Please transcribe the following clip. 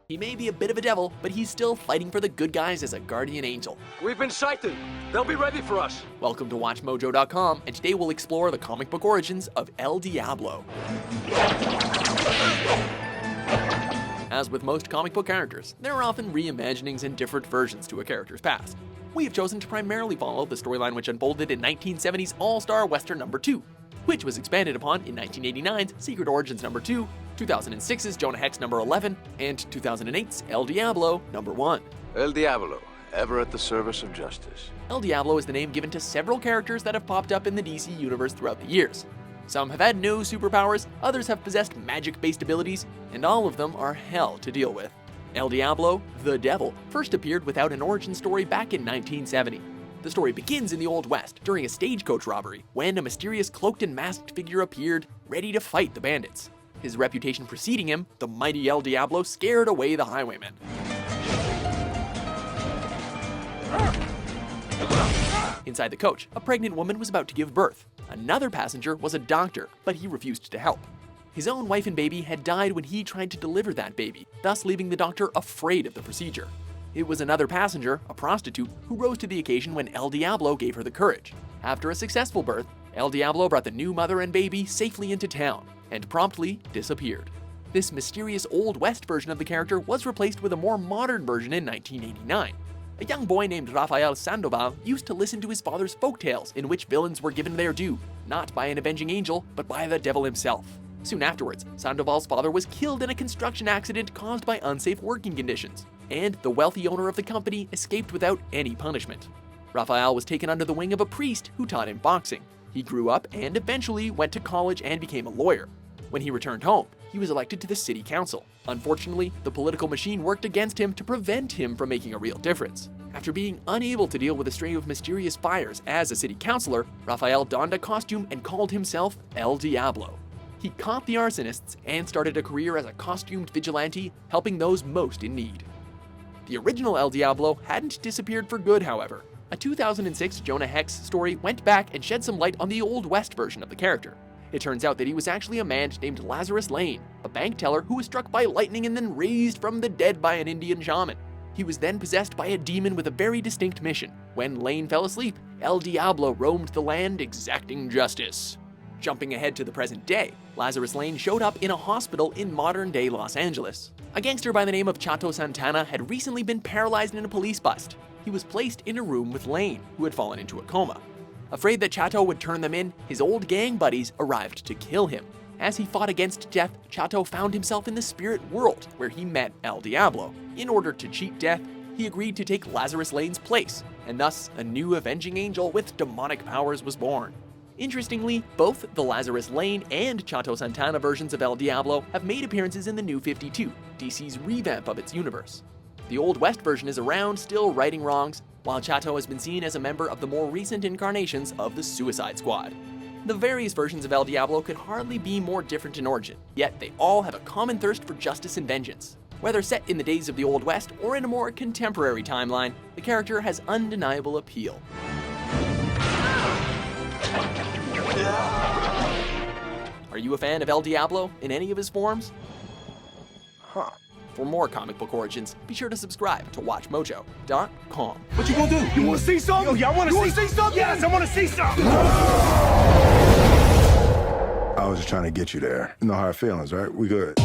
He may be a bit of a devil, but he's still fighting for the good guys as a guardian angel. We've been sighted. They'll be ready for us. Welcome to WatchMojo.com, and today we'll explore the comic book origins of El Diablo. As with most comic book characters, there are often reimaginings and different versions to a character's past. We have chosen to primarily follow the storyline which unfolded in 1970's All-Star Western No. 2, which was expanded upon in 1989's Secret Origins No. 2, 2006's Jonah Hex No. 11, and 2008's El Diablo No. 1. El Diablo, ever at the service of justice. El Diablo is the name given to several characters that have popped up in the DC universe throughout the years. Some have had no superpowers, others have possessed magic-based abilities, and all of them are hell to deal with. El Diablo, the Devil, first appeared without an origin story back in 1970. The story begins in the Old West, during a stagecoach robbery, when a mysterious cloaked and masked figure appeared, ready to fight the bandits. His reputation preceding him, the mighty El Diablo scared away the highwaymen. Inside the coach, a pregnant woman was about to give birth. Another passenger was a doctor, but he refused to help. His own wife and baby had died when he tried to deliver that baby, thus leaving the doctor afraid of the procedure. It was another passenger, a prostitute, who rose to the occasion when El Diablo gave her the courage. After a successful birth, El Diablo brought the new mother and baby safely into town, and promptly disappeared. This mysterious Old West version of the character was replaced with a more modern version in 1989. A young boy named Rafael Sandoval used to listen to his father's folktales in which villains were given their due, not by an avenging angel, but by the devil himself. Soon afterwards, Sandoval's father was killed in a construction accident caused by unsafe working conditions, and the wealthy owner of the company escaped without any punishment. Rafael was taken under the wing of a priest who taught him boxing. He grew up and eventually went to college and became a lawyer. When he returned home, he was elected to the city council. Unfortunately, the political machine worked against him to prevent him from making a real difference. After being unable to deal with a string of mysterious fires as a city councilor, Rafael donned a costume and called himself El Diablo. He caught the arsonists and started a career as a costumed vigilante, helping those most in need. The original El Diablo hadn't disappeared for good, however. A 2006 Jonah Hex story went back and shed some light on the Old West version of the character. It turns out that he was actually a man named Lazarus Lane, a bank teller who was struck by lightning and then raised from the dead by an Indian shaman. He was then possessed by a demon with a very distinct mission. When Lane fell asleep, El Diablo roamed the land exacting justice. Jumping ahead to the present day, Lazarus Lane showed up in a hospital in modern-day Los Angeles. A gangster by the name of Chato Santana had recently been paralyzed in a police bust. He was placed in a room with Lane, who had fallen into a coma. Afraid that Chato would turn them in, his old gang buddies arrived to kill him. As he fought against death, Chato found himself in the spirit world, where he met El Diablo. In order to cheat death, he agreed to take Lazarus Lane's place, and thus a new avenging angel with demonic powers was born. Interestingly, both the Lazarus Lane and Chato Santana versions of El Diablo have made appearances in the New 52, DC's revamp of its universe. The Old West version is around, still righting wrongs, while Chato has been seen as a member of the more recent incarnations of the Suicide Squad. The various versions of El Diablo could hardly be more different in origin, yet they all have a common thirst for justice and vengeance. Whether set in the days of the Old West or in a more contemporary timeline, the character has undeniable appeal. Are you a fan of El Diablo in any of his forms? For more comic book origins, be sure to subscribe to WatchMojo.com. What you gonna do? You wanna see something? Yo, y'all wanna see something? Yes, I wanna see something! I was just trying to get you there. You know how it feels, right? We good.